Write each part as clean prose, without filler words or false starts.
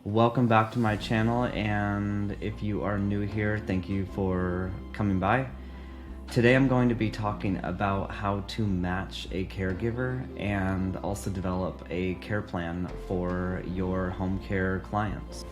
Welcome back to my channel, and if you are new here, thank you for coming by. Today I'm going to be talking about how to match a caregiver and also develop a care plan for your home care clients.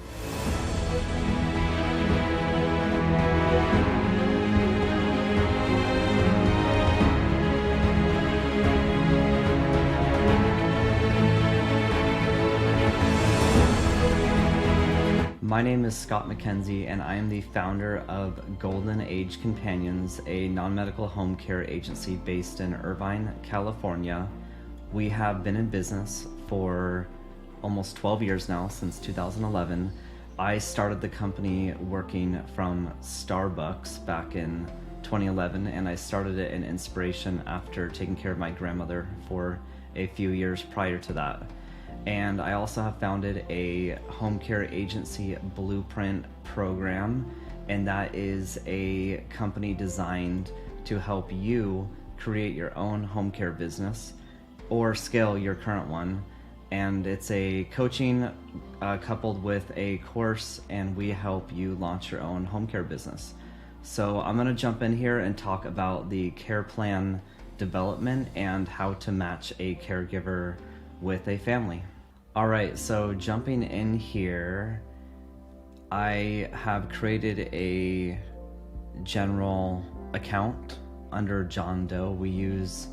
My name is Scott McKenzie, and I am the founder of Golden Age Companions, a non-medical home care agency based in Irvine, California. We have been in business for almost 12 years now, since 2011. I started the company working from Starbucks back in 2011, and I started it in inspiration after taking care of my grandmother for a few years prior to that. And I also have founded a home care agency blueprint program, and that is a company designed to help you create your own home care business or scale your current one. And it's a coaching coupled with a course, and we help you launch your own home care business. So I'm going to jump in here and talk about the care plan development and how to match a caregiver with a family. Alright, so jumping in here, I have created a general account under John Doe. We use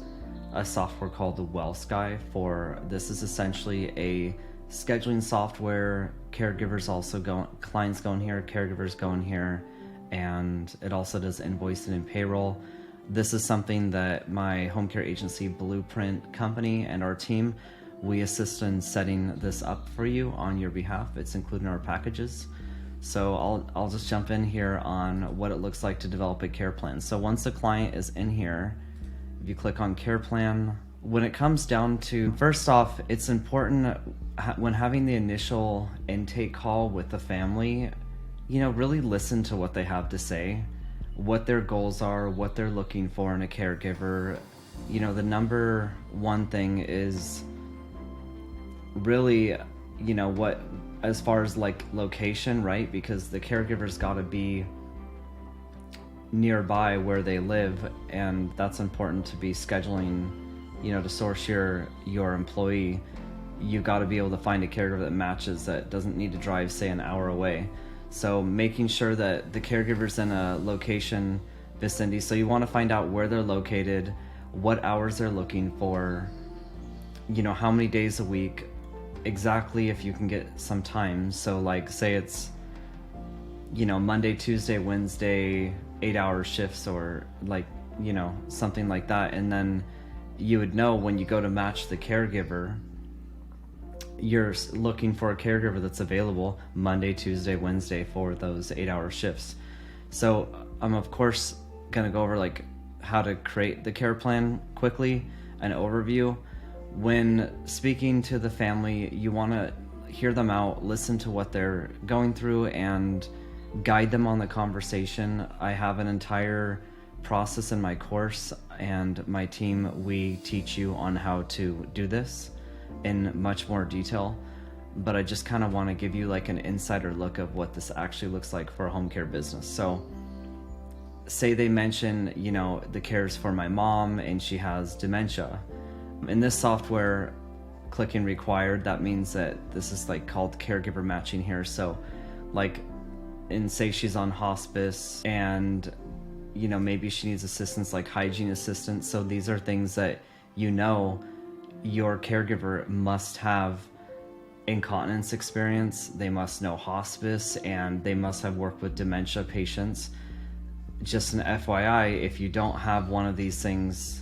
a software called the WellSky for this. Is essentially a scheduling software. Caregivers also go, clients go in here, caregivers go in here, and it also does invoicing and payroll. This is something that my home care agency Blueprint company and our team, we assist in setting this up for you on your behalf. It's included in our packages. So I'll just jump in here on what it looks like to develop a care plan. So once the client is in here, if you click on care plan, when it comes down to, first off, it's important when having the initial intake call with the family, really listen to what they have to say, what their goals are, what they're looking for in a caregiver. The number one thing is really, what, as far as like location, right? Because the caregiver's got to be nearby where they live, and that's important to be scheduling, to source your employee. You got to be able to find a caregiver that matches, that doesn't need to drive, say, an hour away. So making sure that the caregiver's in a location vicinity. So you want to find out where they're located, what hours they're looking for, how many days a week, exactly, if you can get some time. So like, say it's Monday, Tuesday, Wednesday, 8-hour shifts, or like something like that. And then you would know when you go to match the caregiver, you're looking for a caregiver that's available Monday, Tuesday, Wednesday for those 8-hour shifts. So I'm of course gonna go over like how to create the care plan quickly, an overview. When speaking to the family, you want to hear them out, listen to what they're going through, and guide them on the conversation. I have an entire process in my course, and my team, we teach you on how to do this in much more detail. But I just kind of want to give you like an insider look of what this actually looks like for a home care business. So say they mention, the care's for my mom and she has dementia. In this software, clicking required, that means that this is like called caregiver matching here. So like, say she's on hospice and maybe she needs assistance, like hygiene assistance. So these are things that your caregiver must have incontinence experience, they must know hospice, and they must have worked with dementia patients. Just an FYI, if you don't have one of these things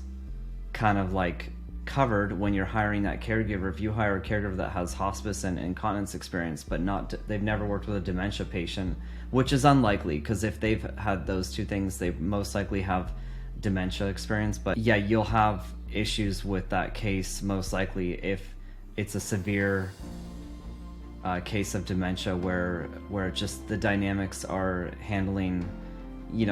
kind of like covered when you're hiring that caregiver, if you hire a caregiver that has hospice and incontinence experience but they've never worked with a dementia patient, which is unlikely, because if they've had those two things, they most likely have dementia experience. But yeah, you'll have issues with that case most likely if it's a severe case of dementia where just the dynamics are handling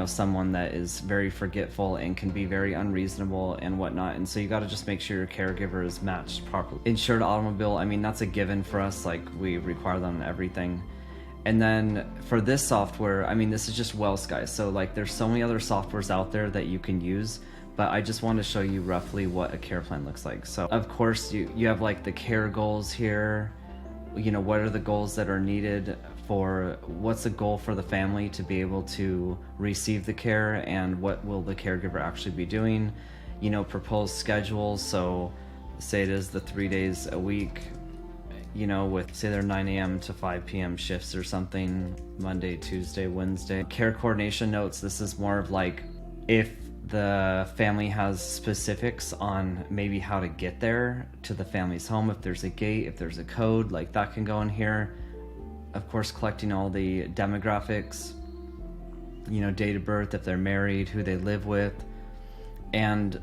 someone that is very forgetful and can be very unreasonable and whatnot. And so you got to just make sure your caregiver is matched properly. Insured automobile, I mean, that's a given for us. Like, we require them on everything. And then for this software, I mean, this is just WellSky. So like, there's so many other softwares out there that you can use, but I just want to show you roughly what a care plan looks like. So of course you have like the care goals here. What are the goals that are needed for, what's the goal for the family to be able to receive the care, and what will the caregiver actually be doing? Proposed schedules. So say it is the 3 days a week, with, say, they're 9 a.m. to 5 p.m. shifts or something, Monday, Tuesday, Wednesday. Care coordination notes. This is more of like, if the family has specifics on maybe how to get there to the family's home, if there's a gate, if there's a code, like that can go in here. Of course, collecting all the demographics, date of birth, if they're married, who they live with. And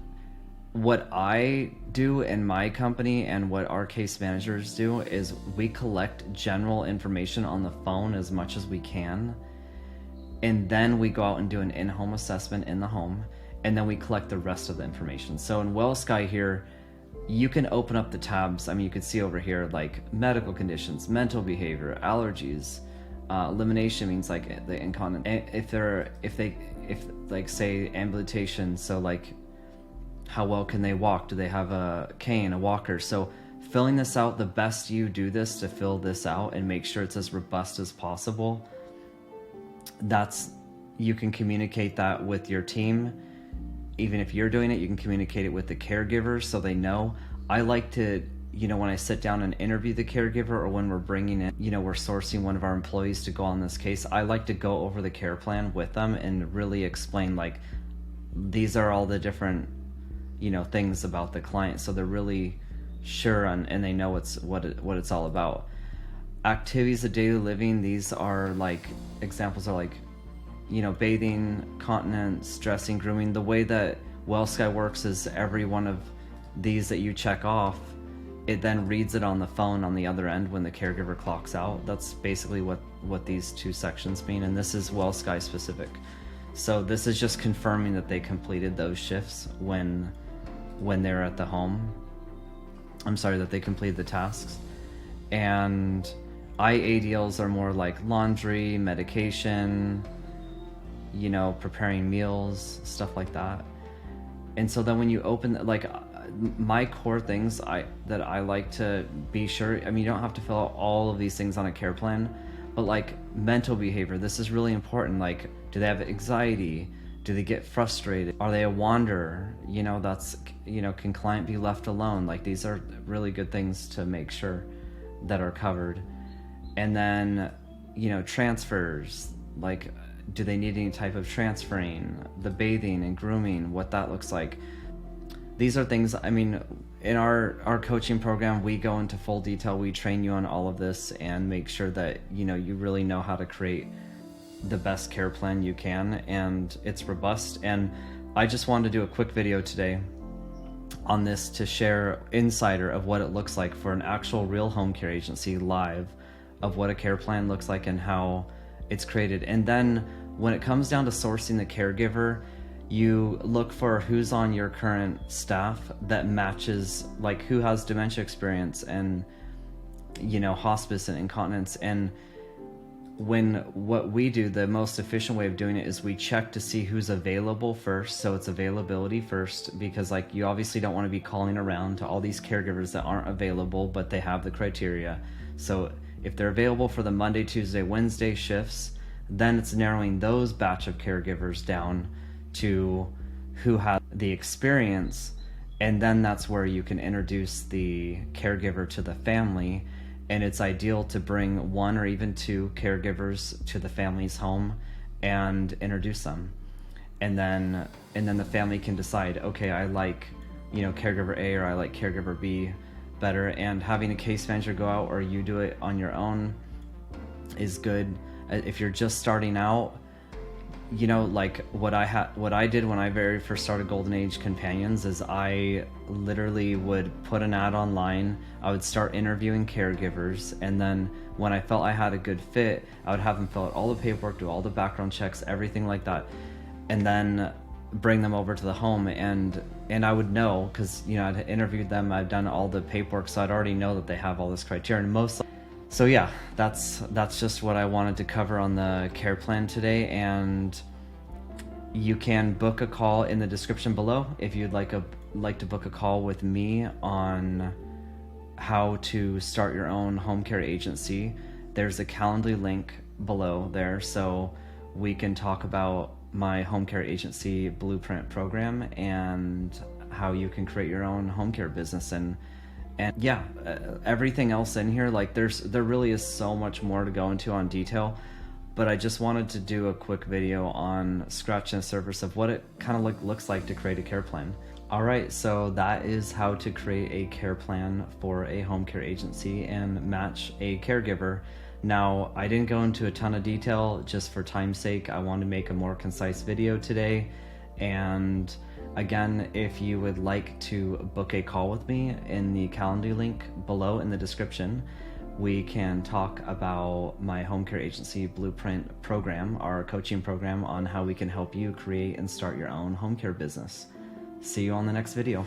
what I do in my company and what our case managers do is we collect general information on the phone as much as we can. And then we go out and do an in-home assessment in the home. And then we collect the rest of the information. So in WellSky here, you can open up the tabs. I mean, you can see over here, like medical conditions, mental behavior, allergies, elimination means like the incontinent. If like, say, amputation, so like, how well can they walk? Do they have a cane, a walker? So filling this out, the best you do this to fill this out and make sure it's as robust as possible. You can communicate that with your team. Even if you're doing it, you can communicate it with the caregivers so they know. I like to, when I sit down and interview the caregiver, or when we're bringing in, we're sourcing one of our employees to go on this case, I like to go over the care plan with them and really explain, like, these are all the different, things about the client. So they're really sure on, and they know what it's all about. Activities of daily living, these are like, examples are like, bathing, continence, dressing, grooming. The way that WellSky works is every one of these that you check off, it then reads it on the phone on the other end when the caregiver clocks out. That's basically what these two sections mean, and this is WellSky specific. So this is just confirming that they completed those shifts when they're at the home. I'm sorry, that they completed the tasks. And IADLs are more like laundry, medication, preparing meals, stuff like that. And so then when you open, like, my core things that I like to be sure, I mean, you don't have to fill out all of these things on a care plan, but like mental behavior, this is really important. Like, do they have anxiety? Do they get frustrated? Are they a wanderer? Can client be left alone? Like, these are really good things to make sure that are covered. And then, transfers, like, do they need any type of transferring? The bathing and grooming, what that looks like. These are things, I mean, in our coaching program, we go into full detail. We train you on all of this and make sure that, you really know how to create the best care plan you can, and it's robust. And I just wanted to do a quick video today on this to share insider of what it looks like for an actual real home care agency live, of what a care plan looks like and how it's created. And then when it comes down to sourcing the caregiver, you look for who's on your current staff that matches, like who has dementia experience and hospice and incontinence. And what we do, the most efficient way of doing it is we check to see who's available first. So it's availability first, because like, you obviously don't want to be calling around to all these caregivers that aren't available but they have the criteria. So if they're available for the Monday, Tuesday, Wednesday shifts, then it's narrowing those batch of caregivers down to who have the experience, and then that's where you can introduce the caregiver to the family. And it's ideal to bring one or even two caregivers to the family's home and introduce them. And then the family can decide, okay, I like, caregiver A, or I like caregiver B better. And having a case manager go out, or you do it on your own, is good. If you're just starting out, you know, like what I did when I very first started Golden Age Companions is I literally would put an ad online. I would start interviewing caregivers, and then when I felt I had a good fit, I would have them fill out all the paperwork, do all the background checks, everything like that, and then bring them over to the home. And I would know, because, you know, I'd interviewed them, I'd done all the paperwork, so I'd already know that they have all this criteria. And so yeah, that's just what I wanted to cover on the care plan today. And you can book a call in the description below if you'd like to book a call with me on how to start your own home care agency. There's a Calendly link below there, so we can talk about my home care agency blueprint program and how you can create your own home care business. And yeah, everything else in here, like there really is so much more to go into on detail, but I just wanted to do a quick video on scratching the surface of what it kind of looks like to create a care plan. Alright, so that is how to create a care plan for a home care agency and match a caregiver. Now, I didn't go into a ton of detail just for time's sake. I wanted to make a more concise video today. And again, if you would like to book a call with me, in the Calendly link below in the description, we can talk about my home care agency blueprint program, our coaching program on how we can help you create and start your own home care business. See you on the next video.